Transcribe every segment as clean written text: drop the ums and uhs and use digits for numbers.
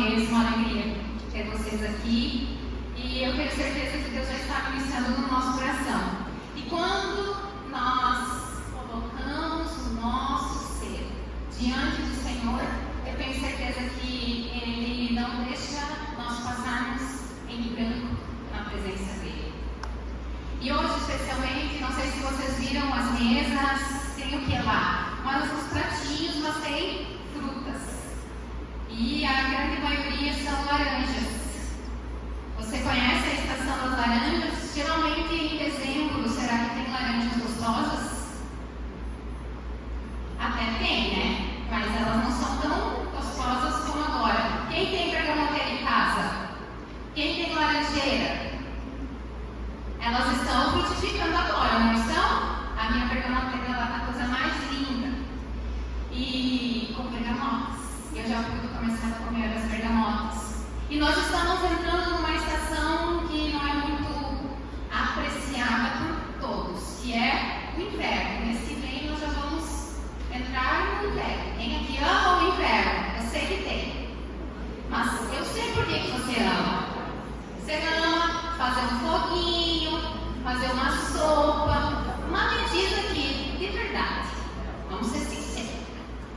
mesmo, uma alegria ter vocês aqui. E eu tenho certeza que Deus já está iniciando no nosso coração. E quando nós colocamos o nosso ser diante do Senhor, eu tenho certeza que Ele não deixa nós passarmos em branco na presença dEle. E hoje, especialmente, não sei se vocês viram as mesas, tem o que lá? Mas os pratinhos, mas tem frutas. E a grande maioria são laranjas. Você conhece a estação das laranjas? Geralmente em dezembro, será que tem laranjas gostosas? Até tem, né? Mas elas não são tão gostosas como agora. Quem tem bergamoteira em casa? Quem tem laranjeira? Elas estão frutificando agora, não estão? A minha bergamoteira está a coisa mais linda. E com bergamotas. Eu já pude começar a comer as bergamotas. E nós estamos entrando numa estação que não é muito apreciada por todos, que é o inverno. Mês que vem nós já vamos entrar no inverno. Quem aqui ama o inverno? Eu sei que tem. Mas eu sei por que você ama. Você ama fazer um foguinho, fazer uma sopa, uma medida aqui, de verdade. Vamos ser sinceros.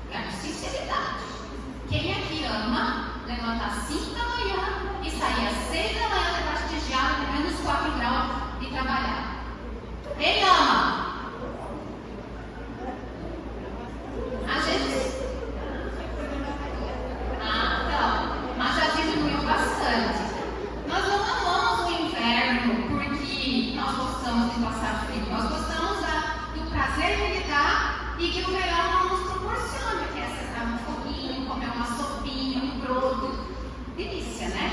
Quero sinceridade. Quem aqui ama levantar às 5 da manhã e sair às 6 da manhã debaixo de geada, de menos 4 graus e trabalhar? Quem ama? A gente... então, mas já diminuiu bastante. Nós não amamos o inverno porque nós gostamos de passar frio. Nós gostamos do prazer que ele dá e que o verão não nos proporciona, que é sentar no foguinho, comer uma sopinha, um broto. Delícia, né?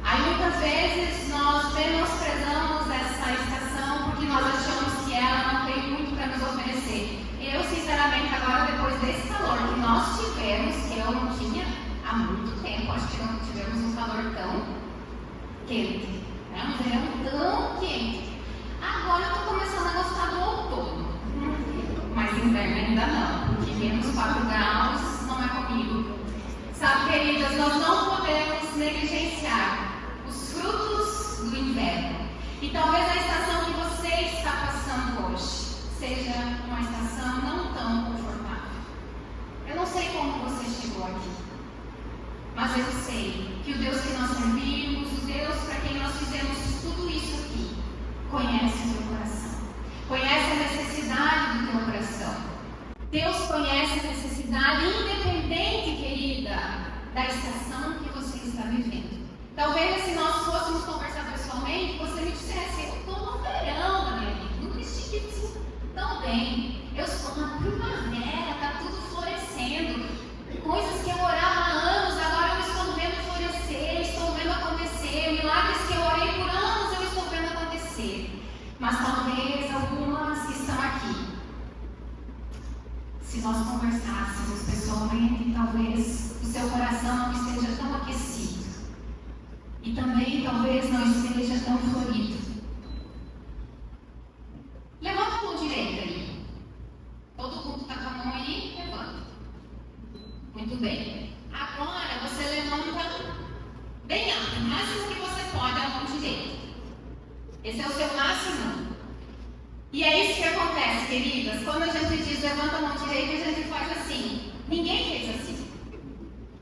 Aí muitas vezes nós menosprezamos essa estação porque nós achamos que ela não tem muito para nos oferecer. Eu, sinceramente, agora depois desse calor que nós tivemos, que eu não tinha há muito tempo, acho que não tivemos um calor tão quente, né? Um verão tão quente. Agora eu estou começando a gostar do outono, mas inverno ainda não, porque menos 4 graus não é comigo. Sabe, queridas, nós não podemos negligenciar os frutos do inverno. E talvez a estação que você está passando hoje seja uma estação não tão confortável. Eu não sei como você chegou aqui, mas eu sei que o Deus que nós servimos, o Deus para quem nós fizemos tudo isso aqui, conhece o teu coração, conhece a necessidade do teu coração. Deus conhece a necessidade, independente, querida, da estação que você está vivendo. Talvez se nós fôssemos conversar pessoalmente, você me dissesse: eu estou no verão da minha vida, não me sinto tão bem. Eu estou na primavera, está tudo florescendo. Coisas que eu orava há anos, agora eu estou vendo florescer, estou vendo acontecer. Milagres que eu orei por anos, eu estou vendo acontecer. Mas talvez algumas que estão aqui, se nós conversássemos pessoalmente, talvez o seu coração não esteja tão aquecido. E também talvez não esteja tão florido. Levanta a mão direita aí. Todo mundo está com a mão aí? Levanta. Muito bem. Agora você levanta bem alto, o máximo que você pode a mão direita. Esse é o seu máximo. E é isso que acontece, queridas. Quando a gente diz levanta a mão direita, a gente faz assim. Ninguém fez assim.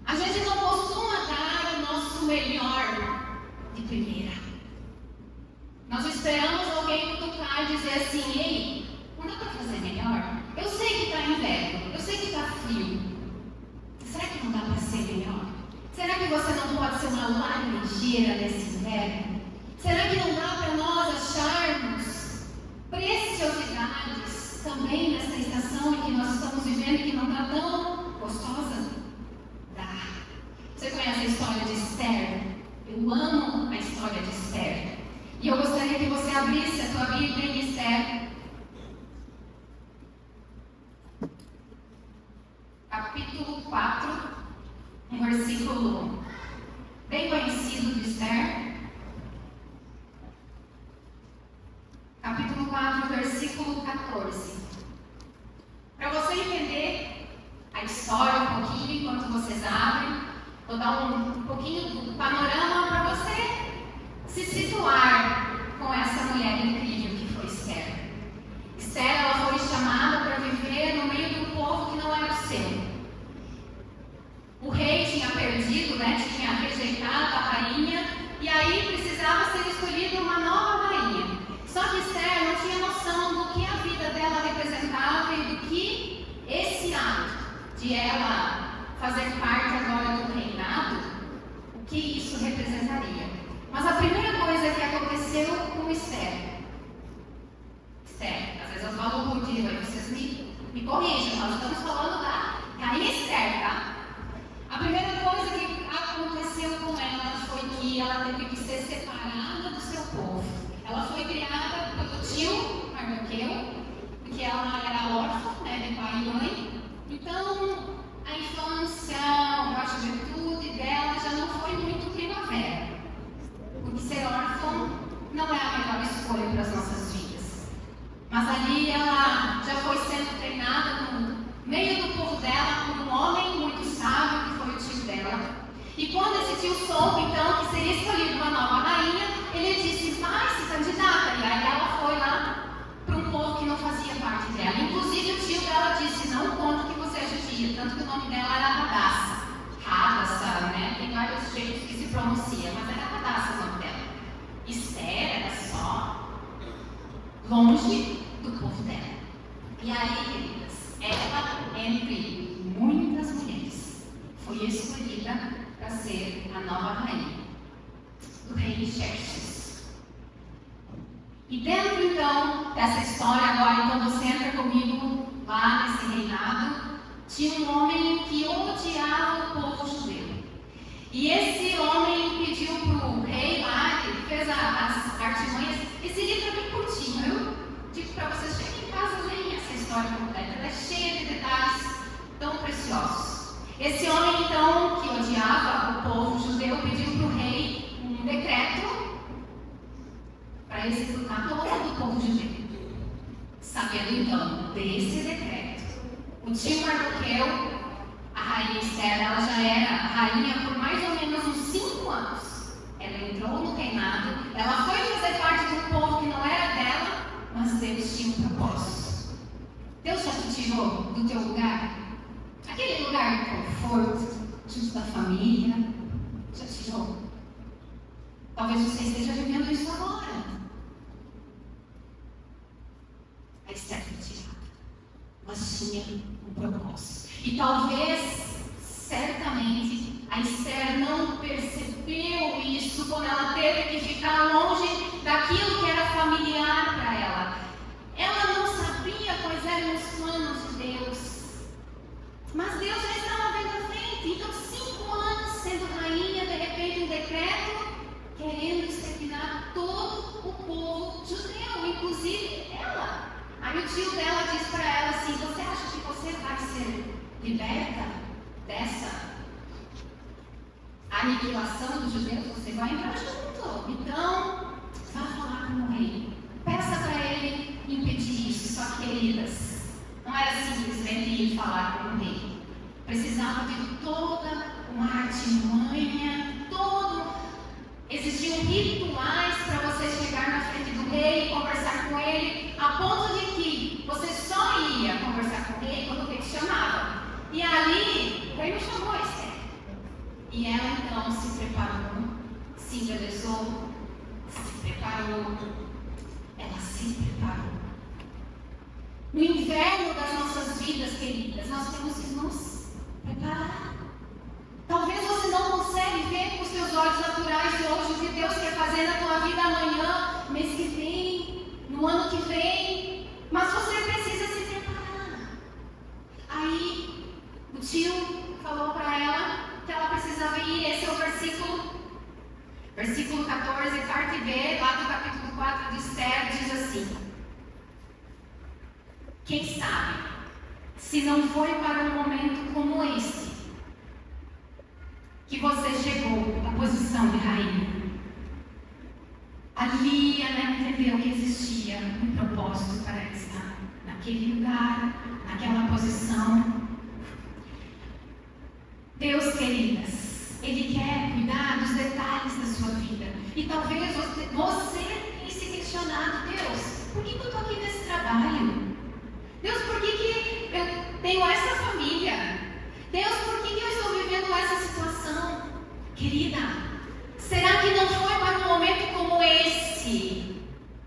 A gente não costuma dar o nosso melhor de primeira. Nós esperamos alguém cutucar e dizer assim: ei, não dá para fazer melhor? Eu sei que está inverno, eu sei que está frio. Será que não dá para ser melhor? Será que você não pode ser uma laranjeira nesse inverno? Será que não dá para nós acharmos preciosidades também nessa estação em que nós estamos vivendo e que não está tão gostosa? Dá. Você conhece a história de Esther? Eu amo a história de Esther. E eu gostaria que você abrisse a tua Bíblia em Esther, capítulo 4, versículo 1. Bem conhecido de Esther. Capítulo 4, versículo 14. Para você entender a história um pouquinho, enquanto vocês abrem, Vou dar um pouquinho do panorama para você se situar com essa mulher incrível que foi Esther. Esther, ela foi chamada para viver no meio de um povo que não era o seu. O rei tinha perdido, tinha rejeitado a rainha, e aí precisava ser escolhida uma nova rainha. Só que Esther não tinha noção do que a vida dela representava e do que esse ato de ela fazer parte agora do reinado, o que isso representaria. Mas a primeira coisa que aconteceu com Esther, às vezes eu falo Ruth, aí vocês me corrigem, nós estamos falando da rainha Esther, tá? A primeira coisa que aconteceu com ela foi que ela teve que ser separada do seu povo. Ela foi criada pelo tio Mardoqueu, porque ela era órfã, de pai e mãe. Então, a infância, a juventude dela já não foi muito primavera. Porque ser órfã não é a melhor escolha para as nossas vidas. Mas ali ela já foi sendo treinada no meio do povo dela por um homem muito sábio, que foi o tio dela. E quando esse tio soube, então, que seria escolhida uma nova rainha, ele disse, vai, se candidata. E aí ela foi lá para um povo que não fazia parte dela. Inclusive, o tio dela disse, não conta que você é judia. Tanto que o nome dela era Radassa. Radassa, tem vários jeitos que se pronuncia, mas era Radassa o nome dela. Esther era só longe do povo dela. E aí, queridas, ela, entre muitas mulheres, foi escolhida para ser a nova rainha do rei Xerxes. E dentro, então, dessa história, agora, então você entra comigo lá nesse reinado, tinha um homem que odiava o povo judeu. E esse homem pediu para o rei lá, ele fez as artimanhas. Esse livro é bem curtinho, eu digo para vocês, cheguem em casa, leem essa história completa. Ela é cheia de detalhes tão preciosos. Esse homem, então, que odiava o povo judeu, pediu para o rei um decreto para executar todo o povo judeu. Sabendo, então, desse decreto, o tio Mardoqueu, a rainha Esther, ela já era rainha por mais ou menos uns 5 anos. Ela entrou no reinado, ela foi fazer parte de um povo que não era dela, mas Deus tinha um propósito. Deus já te tirou do teu lugar? Aquele lugar de conforto, junto da família, já tirou? Talvez você esteja vivendo isso agora. A Esther foi tirada, mas tinha um propósito. E talvez, certamente, a Esther não percebeu isso quando ela teve que ficar longe daquilo que era familiar para ela. Ela não sabia quais eram os planos de Deus. Mas Deus já estava vendo à frente. Então, 5 anos sendo rainha, de repente um decreto querendo exterminar todo o povo judeu, inclusive ela. Aí o tio dela diz para ela assim, você acha que você vai ser liberta dessa aniquilação dos judeus? Você vai entrar junto. Então, vá falar com o rei. Peça para ele impedir isso. Só que, queridas, não era simplesmente ir falar com o rei. Precisava de toda uma artimanha, existiam rituais para você chegar na frente do rei e conversar com ele, a ponto de que você só ia conversar com o rei quando o rei te chamava. E ali, o rei me chamou, Esther. E ela então se preparou, se embelezou, se preparou. Ela se preparou. No inverno das nossas vidas, queridas, nós temos que nos preparar. Talvez você não consegue ver com os seus olhos naturais hoje o que Deus quer fazer na tua vida amanhã, mês que vem, no ano que vem, mas você precisa se preparar. Aí o tio falou para ela que ela precisava ir. Esse é o versículo 14, parte B, lá do capítulo 4 de Esther, diz assim: quem sabe, se não foi para um momento como este que você chegou à posição de rainha. Ali ela entendeu que existia um propósito para ela estar naquele lugar, naquela posição. Deus, queridas, áreas da sua vida. E talvez você tenha se questionado: Deus, por que eu estou aqui nesse trabalho? Deus, por que eu tenho essa família? Deus, por que eu estou vivendo essa situação? Querida, será que não foi para um momento como esse,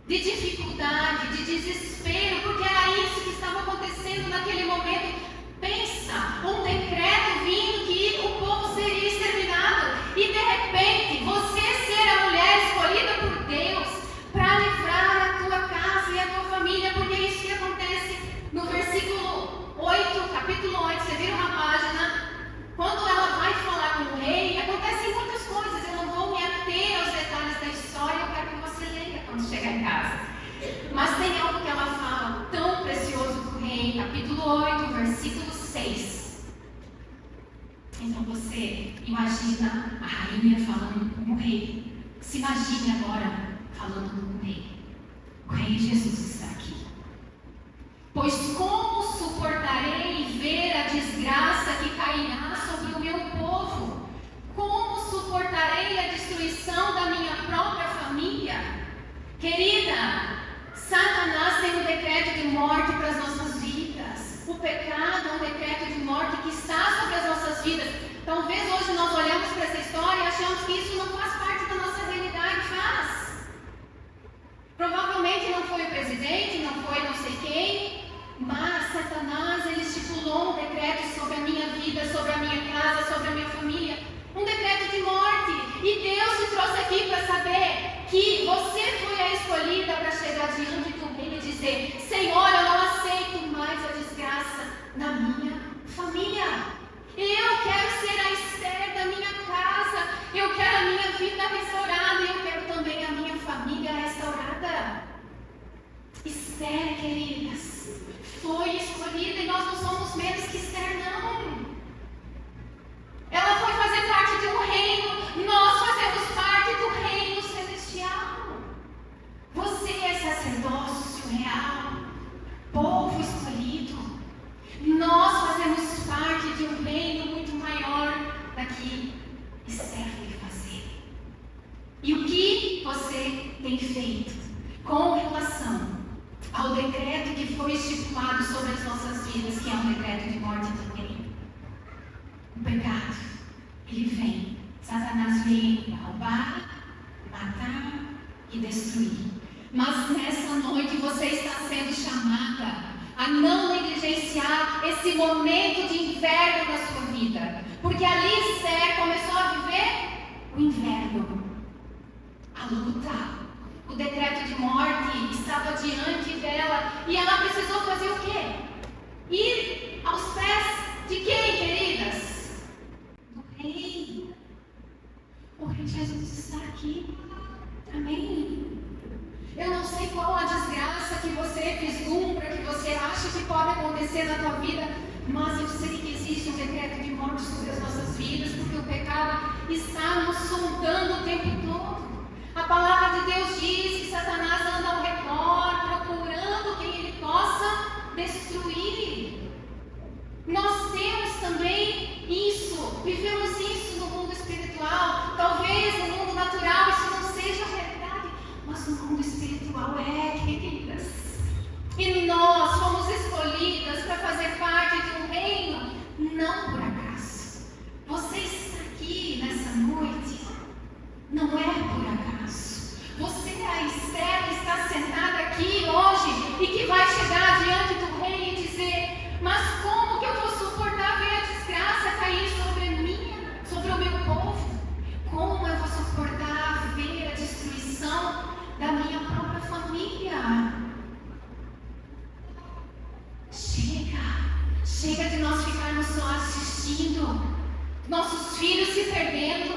de dificuldade, de desespero, porque era isso que estava acontecendo naquele momento? Pensa, um decreto vindo que o povo seria exterminado, e de repente você ser a mulher escolhida por Deus para livrar a tua casa e a tua família, porque é isso que acontece no versículo 8, capítulo 8, você vira uma página, quando ela vai falar com o rei, acontecem muitas coisas, eu não vou me ater aos detalhes da história, eu quero que você leia quando chegar em casa. Mas tem algo que ela fala tão precioso para o rei, capítulo 8, versículo 6. Então você imagina a rainha falando com o rei. Se imagine agora falando com o rei. O rei Jesus está aqui. Pois como suportarei ver a desgraça que cairá sobre o meu povo? Como suportarei a destruição da minha própria família? Querida, Satanás tem um decreto de morte para as nossas vidas. O pecado é um decreto de morte que está sobre as nossas vidas. Talvez hoje nós olhamos para essa história e achamos que isso não faz parte da nossa realidade. Faz. Provavelmente não foi o presidente, não foi não sei quem, mas Satanás, ele estipulou um decreto sobre a minha vida, sobre a minha casa, sobre a minha família. Um decreto de morte. E Deus te trouxe aqui para saber que você foi a escolhida para chegar diante do rei e dizer: Senhor, eu não aceito mais a desgraça na minha família. Eu quero ser a Esther da minha casa. Eu quero a minha vida restaurada. E eu quero também a minha família restaurada. Esther, queridas, foi escolhida e nós não somos menos que Esther, não. Ela foi fazer parte de um reino. Nós fazemos parte do reino celestial. Você é sacerdócio real, povo escolhido. Nós fazemos parte de um reino muito maior da que Esther veio fazer. E o que você tem feito com relação ao decreto que foi estipulado sobre as nossas vidas, que é um decreto de morte também? O pecado, ele vem. Satanás vem para roubar, matar e destruir. Mas nessa noite você está sendo chamada a não negligenciar esse momento de inverno da sua vida. Porque ali Esther começou a viver o inverno, a luta. O decreto de morte estava diante dela e ela precisou fazer o quê? Ir aos pés de quem, queridas? Do rei. O rei Jesus está aqui. Amém? Eu não sei qual a desgraça que você vislumbra, que você acha que pode acontecer na tua vida, mas eu sei que existe um decreto de morte sobre as nossas vidas, porque o pecado está nos sondando o tempo todo. A palavra de Deus diz que Satanás anda ao redor, procurando quem ele possa destruir. Nós temos também isso, vivemos isso no mundo espiritual. Talvez no mundo natural isso não seja a realidade, mas no mundo espiritual é, queridas. E nós fomos escolhidas para fazer parte de um reino, não por acaso. Você está aqui nessa noite, não é por acaso. Você é a Esther que está sentada aqui hoje e que vai chegar diante do rei e dizer: mas como que eu vou suportar ver a desgraça cair sobre mim, sobre o meu povo? Como eu vou suportar ver a destruição da minha própria família? Chega de nós ficarmos só assistindo, nossos filhos se perdendo,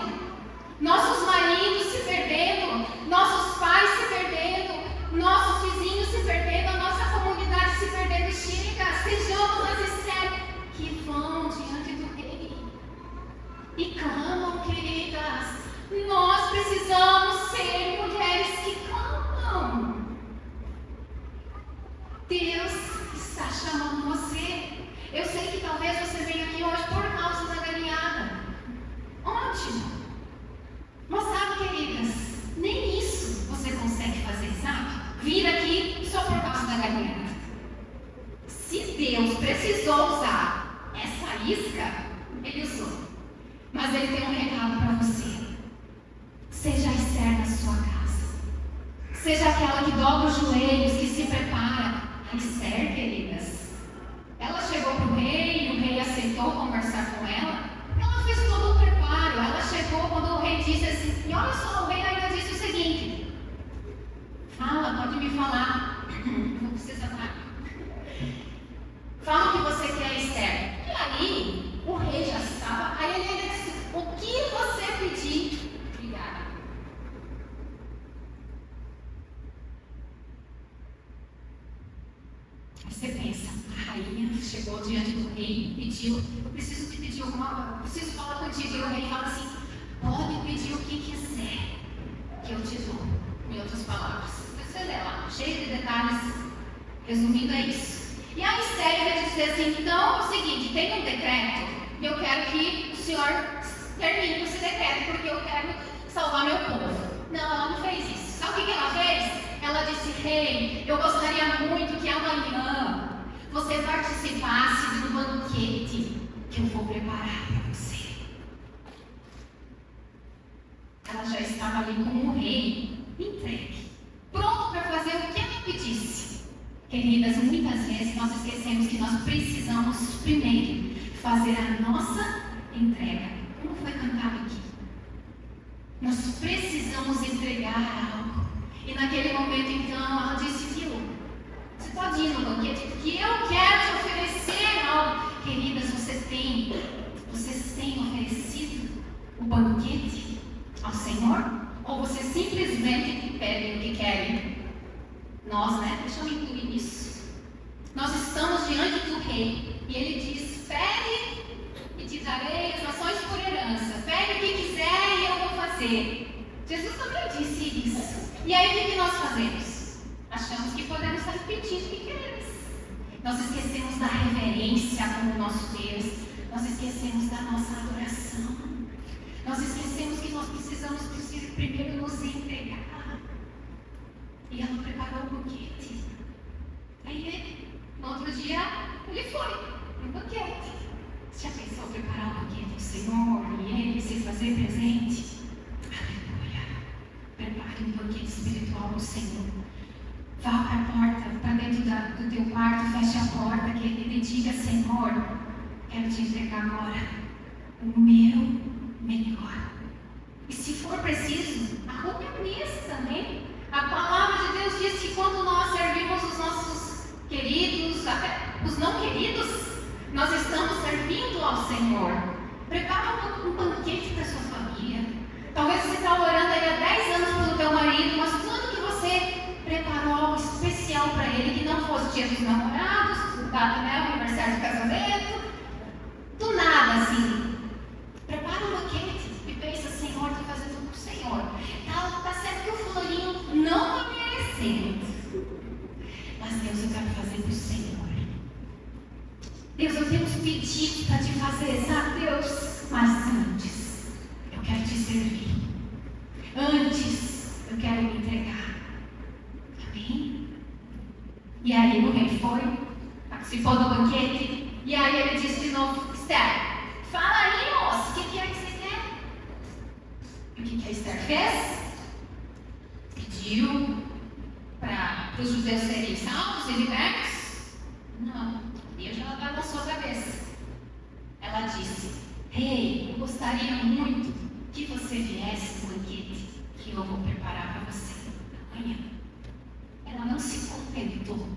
nossos maridos se perdendo, nossos pais se perdendo, nossos vizinhos se perdendo, a nossa comunidade se perdendo. Chega, sejamos as Esther que vão diante do rei e clamam, queridas. Nós precisamos ser mulheres que clamam. Deus está chamando você. Eu sei que talvez você venha aqui hoje por causa da galinhada. Ótimo. Mas sabe Mas ele tem um recado para você. Seja a Esther na sua casa. Seja aquela que dobra os joelhos, que se prepara. A Esther, queridas, ela chegou para o rei e o rei aceitou conversar com ela. Ela fez todo o preparo. Ela chegou quando o rei disse assim, e olha só, o rei ainda disse o seguinte: fala, pode me falar. Não precisa falar. Fala o que você quer, Esther. E aí, o rei já estava. Aí ele ainda disse, o que você pedir? Obrigada. Aí você pensa, a rainha chegou diante do rei e pediu, eu preciso te pedir eu preciso falar contigo. E o rei fala assim, pode pedir o que quiser, que eu te dou. Em outras palavras, você lê lá, cheio de detalhes. Resumindo, é isso. E a Esther vai dizer assim, então é o seguinte, tem um decreto, e eu quero que o senhor termine esse decreto, porque eu quero salvar meu povo. Não, ela não fez isso. Sabe o que ela fez? Ela disse, rei, eu gostaria muito que amanhã você participasse de um banquete que eu vou preparar para você. Ela já estava ali como um rei, entregue, pronto para fazer o que ela pedisse. Queridas, muitas vezes nós esquecemos que nós precisamos primeiro fazer a nossa entrega. Como foi cantado aqui? Nós precisamos entregar algo. E naquele momento, então, ela disse, viu, você pode ir no banquete, porque eu quero te oferecer algo. Queridas, vocês têm oferecido o banquete ao Senhor? Ou vocês simplesmente pedem o que querem? Nós, né? Deixa eu incluir nisso. Nós estamos diante do rei e ele diz, pede e te darei as nações por herança. Pede o que quiser e eu vou fazer. Jesus também disse isso. E aí o que nós fazemos? Achamos que podemos sair pedindo o que queremos. Nós esquecemos da reverência com o nosso Deus. Nós esquecemos da nossa adoração. Nós esquecemos que nós precisamos primeiro nos entregar. E ela preparou o banquete. Aí, no outro dia, ele foi no banquete. Você já pensou em preparar o banquete do Senhor e ele se fazer presente? Aleluia. Prepare um banquete espiritual do Senhor. Vá para a porta, para dentro do teu quarto, feche a porta, que ele diga, Senhor, quero te entregar agora o meu melhor. E se for preciso, arrume a mesa também. A palavra de Deus diz que quando nós servimos os nossos queridos, até os não queridos, nós estamos servindo ao Senhor. Prepara um banquete para a sua família. Talvez você está orando aí há 10 anos pelo teu marido, mas quando que você preparou algo especial para ele, que não fosse dia dos namorados, data, né, o aniversário de casamento, do nada assim. Prepara um banquete e pensa, Senhor, estou fazendo tudo para o Senhor. Está certo que o fulaninho não está merecendo, mas Deus, eu quero fazer para o Senhor. Deus, eu tenho uns pedidos para te fazer, sabe, Deus? Mas antes, eu quero te servir. Antes, eu quero me entregar. Amém? E aí o rei foi, participou do banquete, e aí ele disse de novo, Esther, fala aí, moça, o que é que você quer? E o que a Esther fez? Pediu para os judeus serem salvos e libertos? Não, Deus já balançou a cabeça. Ela disse, rei, eu gostaria muito que você viesse no banquete que eu vou preparar para você amanhã. Ela não se contentou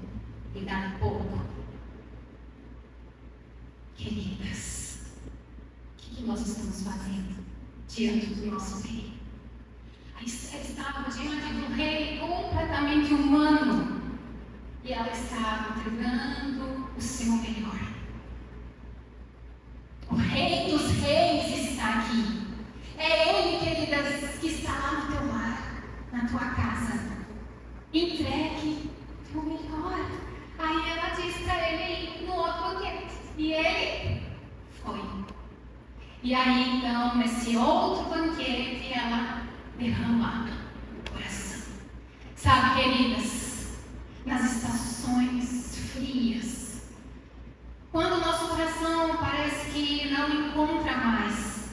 em dar pouco. Queridas, o que nós estamos fazendo diante do nosso rei? A Esther estava diante do rei completamente humano e ela estava entregando o seu melhor. O Rei dos Reis está aqui. É Ele, queridas, que está lá no teu lar, na tua casa. Entregue o melhor. Aí ela disse para ele ir no outro banquete. E ele foi. E aí, então, nesse outro banquete, ela derrama o coração. Sabe, queridas, nas estações frias, quando o nosso coração parece que não encontra mais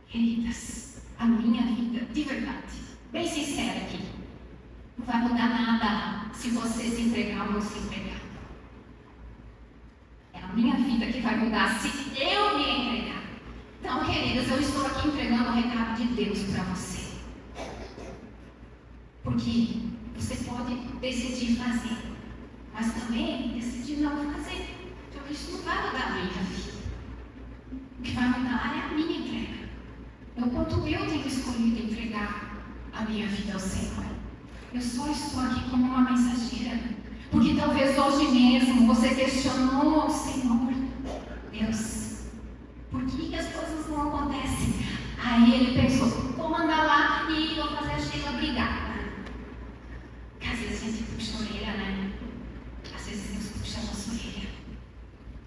Queridas, a minha vida, de verdade, bem sincera aqui, não vai mudar nada se você se entregar ou não se entregar. É a minha vida que vai mudar se eu me entregar. Então, queridas, eu estou aqui entregando o recado de Deus para você. Porque você pode decidir fazer, mas também decidir não fazer. Então, isso não vai mudar a minha vida. O que vai mudar é a minha entrega. É o quanto eu tenho escolhido entregar a minha vida ao Senhor. Eu só estou aqui como uma mensageira. Porque talvez hoje mesmo você questionou ao Senhor: Deus, por que as coisas não acontecem? Aí ele pensou: vou mandar lá e vou fazer a Sheila brigar. Porque às vezes a gente puxa a orelha, né? Às vezes Deus puxa a nossa orelha.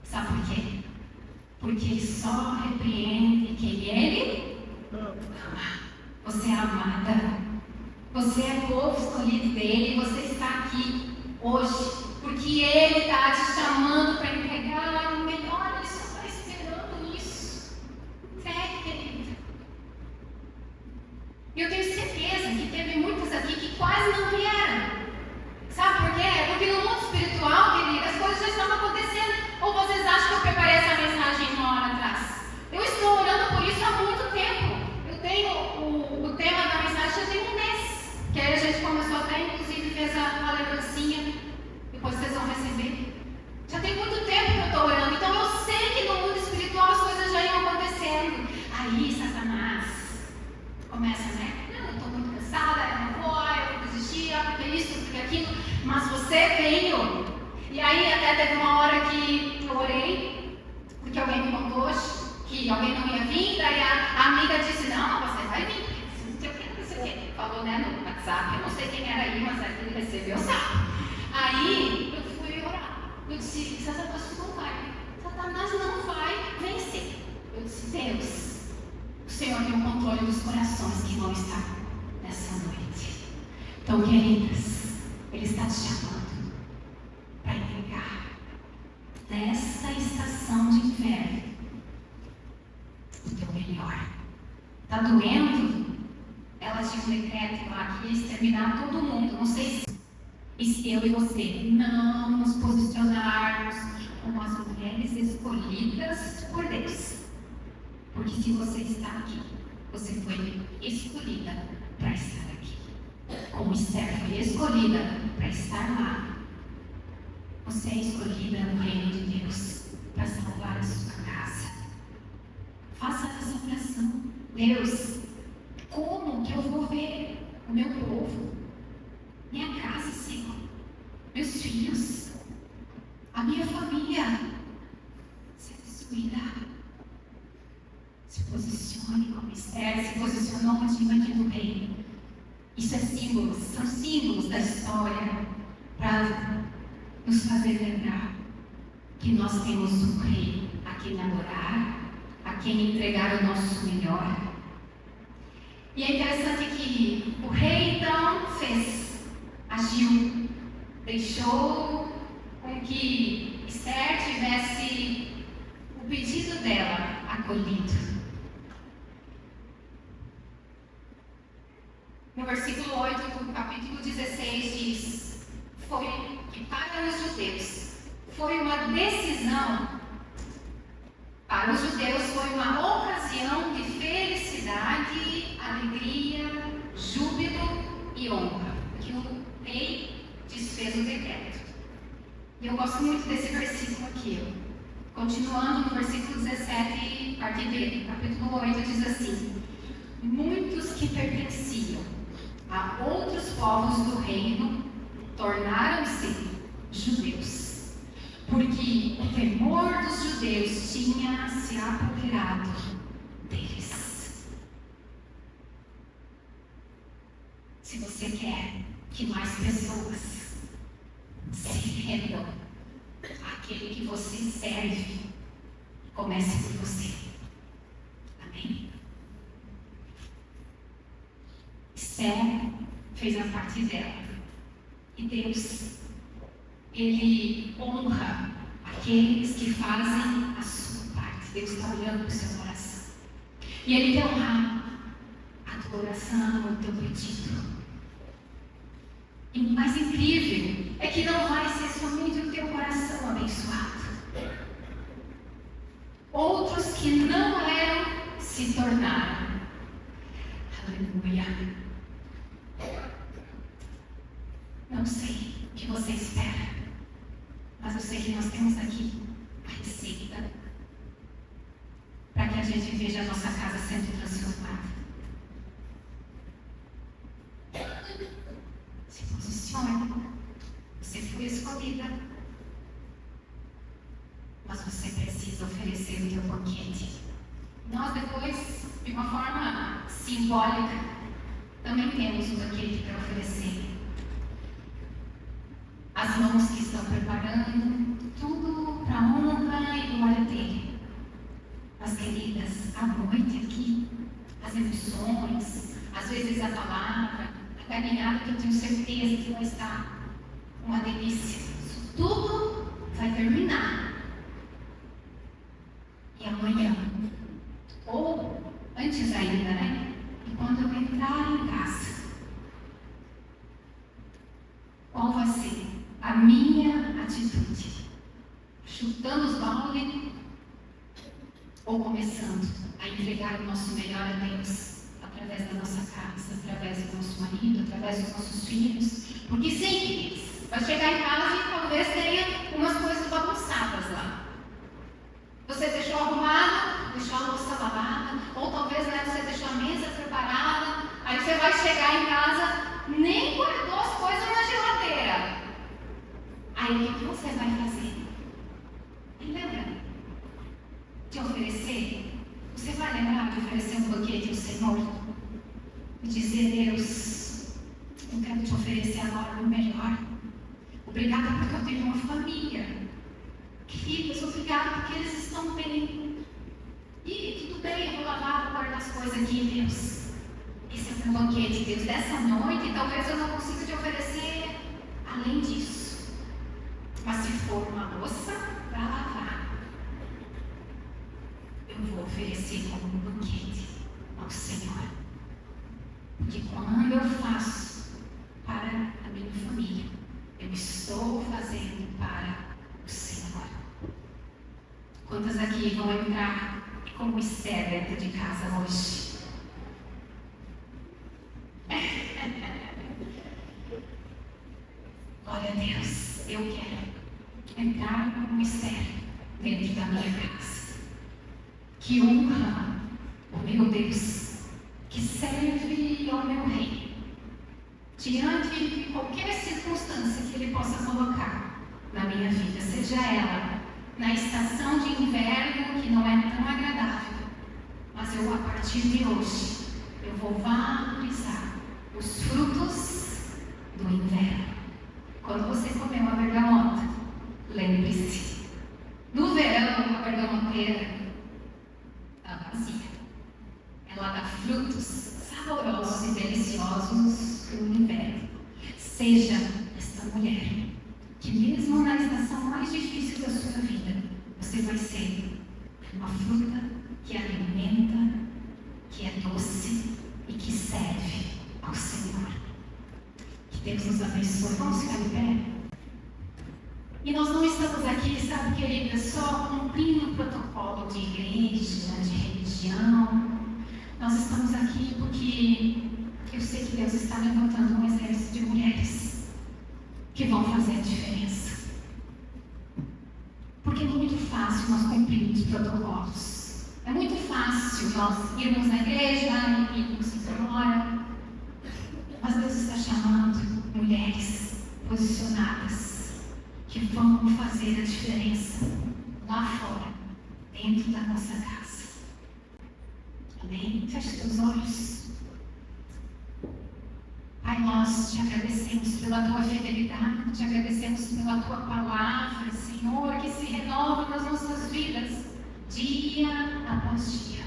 Sabe por quê? Porque Ele só repreende quem Ele ama. Você é amada. Você é povo escolhido dEle. Você está aqui hoje porque Ele está te chamando para entregar o melhor. Ele só está esperando isso. Sério, querida. Eu tenho certeza que teve muitas aqui que quase não vieram. Sabe por quê? Porque no mundo espiritual, querida, as coisas já estão acontecendo. Ou vocês acham que eu preparei essa mensagem uma hora atrás? Eu estou orando por isso há muito tempo. Eu tenho o tema da mensagem já tem um mês. Que aí a gente começou até, inclusive, fez a lembrancinha. Depois vocês vão receber. Já tem muito tempo que eu estou orando. Então eu sei que no mundo espiritual as coisas já iam acontecendo. Aí Satanás começa, né? Não, eu estou muito cansada, eu não vou, eu vou desistir, porque isso, porque aquilo. Mas você veio. E aí até teve uma hora que eu orei, porque alguém me contou hoje que alguém não ia vir, daí a amiga disse: não, você vai vir. Não sei o que, não sei o que. Falou, né, no WhatsApp, eu não sei quem era aí, mas ele recebeu, sabe? Aí eu fui orar. Eu disse: Satanás não vai. Satanás não vai vencer. Eu disse: Deus, o Senhor tem o controle dos corações que vão estar nessa noite. Então, queridas, Ele está te chamando para entregar nessa estação de inverno o teu melhor. Está doendo? Ela tinha um decreto lá que ia exterminar todo mundo. Não sei se eu e você não nos posicionarmos como as mulheres escolhidas por Deus. Porque se você está aqui, você foi escolhida para estar aqui. Como Esther foi escolhida para estar lá. Você é escolhida no reino de Deus para salvar a sua casa. Faça essa oração. Deus, como que eu vou ver o meu povo, minha casa, Senhor, meus filhos, a minha família ser destruída? Se posicione como Esther se posicionou diante do rei. Isso é símbolos, são símbolos da história para nos fazer lembrar que nós temos um rei a quem adorar, a quem entregar o nosso melhor. E é interessante que o rei então agiu, deixou com que Esther tivesse o pedido dela acolhido. No versículo 8 do capítulo 16 diz: foi que para os judeus foi uma decisão, para os judeus foi uma ocasião de felicidade, alegria, júbilo e honra, que o rei desfez o decreto. E eu gosto muito desse versículo aqui. Continuando no versículo 17, parte dele, capítulo 8, diz assim: muitos que pertenciam a outros povos do reino tornaram-se judeus, porque o temor dos judeus tinha se apoderado deles. Se você quer que mais pessoas se rendam àquele que você serve, comece por você. Amém? Esther fez a parte dela. E Deus, Ele honra aqueles que fazem a sua parte. Deus está olhando para o seu coração. E Ele tem honrado a tua oração, o teu pedido. E o mais incrível é que não vai ser somente o teu coração abençoado. Outros que não eram se tornaram. Aleluia. Não sei o que você espera, mas eu sei que nós temos aqui a receita para que a gente veja a nossa casa sendo transformada. Se posicione. Você foi escolhida, mas você precisa oferecer o teu banquete. Nós depois, de uma forma simbólica, também temos um banquete para oferecer. As mãos que estão preparando tudo para a honra e glória dele. As queridas, a noite aqui, as emoções, às vezes a palavra, a caminhada que eu tenho certeza que vai estar uma delícia. Isso tudo vai terminar. E amanhã, ou antes ainda, né? E quando eu entrar em casa, qual vai ser a minha atitude? Chutando os baldes ou começando a entregar o nosso melhor a Deus através da nossa casa, através do nosso marido, através dos nossos filhos? Porque sempre vai chegar em casa e talvez tenha umas coisas bagunçadas lá. Você deixou arrumado, deixou a louça lavada, ou talvez você deixou a mesa preparada, aí você vai chegar em casa, nem guardou as coisas na geladeira. Aí o que você vai fazer? Lembra de oferecer? Você vai lembrar de oferecer um banquete ao Senhor? E dizer: Deus, eu quero te oferecer agora o melhor. Obrigada porque eu tenho uma família. Filhos, obrigada porque eles estão bem. E tudo bem, eu vou lavar, vou guardar as coisas aqui, Deus. Esse é o meu banquete, Deus. Dessa noite, talvez eu não consiga te oferecer além disso. Mas se for uma louça para lavar, eu vou oferecer como um banquete ao Senhor. Porque quando eu faço para a minha família, eu estou fazendo para o Senhor. Quantas aqui vão entrar como Esther dentro de casa hoje? Glória a Deus, eu quero entrar como Esther dentro da minha casa. Que honra o meu Deus, que serve ao meu Rei, diante de qualquer circunstância que Ele possa colocar na minha vida, seja ela na estação de inverno, que não é tão agradável, mas eu, a partir de hoje, eu vou valorizar os frutos do inverno. Quando você comer uma bergamota, lembre-se, no verão, a bergamoteira está vazia. Ela dá frutos saborosos e deliciosos no inverno. Seja esta mulher que mesmo na estação mais difícil da sua vida, você vai ser uma fruta que alimenta, que é doce e que serve ao Senhor. Que Deus nos abençoe. Vamos ficar de pé? E nós não estamos aqui, sabe, querida, só cumprindo o protocolo de igreja, de religião. Nós estamos aqui porque eu sei que Deus está levantando um exército de mulheres que vão fazer a diferença. Porque é muito fácil nós cumprirmos protocolos. É muito fácil nós irmos na igreja e irmos embora. Mas Deus está chamando mulheres posicionadas que vão fazer a diferença lá fora, dentro da nossa casa. Amém? Feche teus olhos. Pai, nós te agradecemos pela tua fidelidade, te agradecemos pela tua palavra, Senhor, que se renova nas nossas vidas, dia após dia.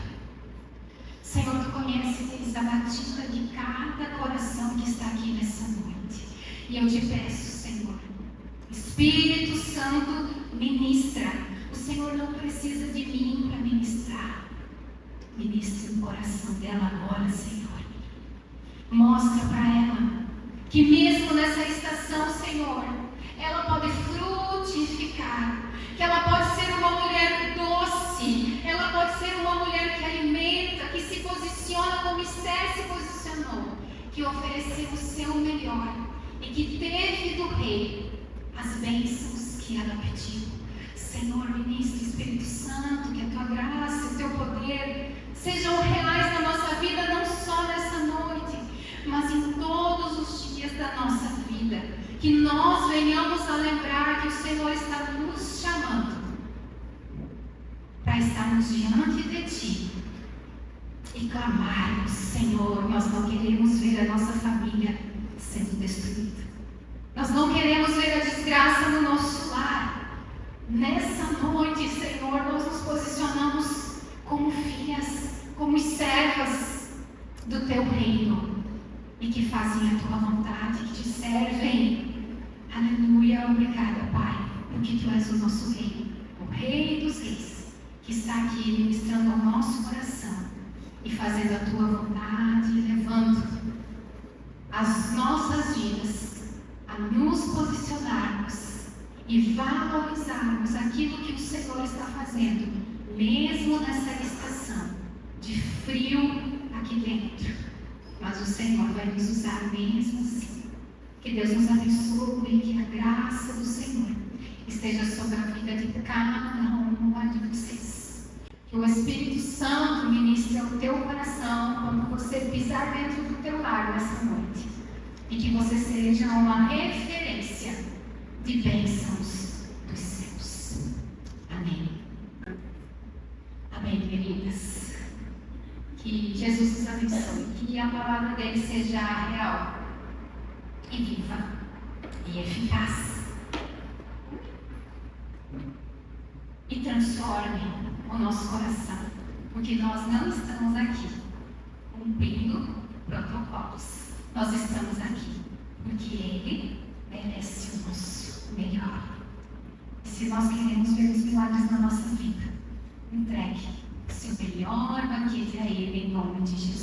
Senhor, tu conheces a batida de cada coração que está aqui nessa noite. E eu te peço, Senhor, Espírito Santo, ministra. O Senhor não precisa de mim para ministrar. Ministra coração dela agora, Senhor. Mostra para ela que mesmo nessa estação, Senhor, ela pode frutificar, que ela pode ser uma mulher doce, ela pode ser uma mulher que alimenta, que se posiciona como Esther se posicionou, que ofereceu o seu melhor e que teve do rei as bênçãos que ela pediu. Senhor, ministro, Espírito Santo, que a tua graça, o teu poder sejam reais na nossa vida, não só nessa noite, mas em todos os dias da nossa vida. Que nós venhamos a lembrar que o Senhor está nos chamando para estarmos diante de Ti e clamarmos: Senhor, nós não queremos ver a nossa família sendo destruída. Nós não queremos ver a desgraça no nosso lar. Nessa noite, Senhor, nós nos posicionamos como filhas, como servas do Teu reino e que fazem a Tua vontade, que Te servem. Aleluia, obrigada, Pai, porque Tu és o nosso Rei, o Rei dos Reis, que está aqui ministrando ao nosso coração e fazendo a Tua vontade, levando as nossas vidas a nos posicionarmos e valorizarmos aquilo que o Senhor está fazendo, mesmo nessa estação de frio aqui dentro. Mas o Senhor vai nos usar mesmo assim. Que Deus nos abençoe, que a graça do Senhor esteja sobre a vida de cada uma de vocês. Que o Espírito Santo ministre ao teu coração quando você pisar dentro do teu lar nessa noite. E que você seja uma referência de bênçãos dos céus. Amém. Amém, queridas. Que Jesus nos abençoe. Que a palavra dele seja real e viva e eficaz. E transforme o nosso coração. Porque nós não estamos aqui cumprindo protocolos. Nós estamos aqui porque Ele merece o nosso melhor. E se nós queremos ver os milagres na nossa vida, entregue o seu melhor banquete a Ele em nome de Jesus.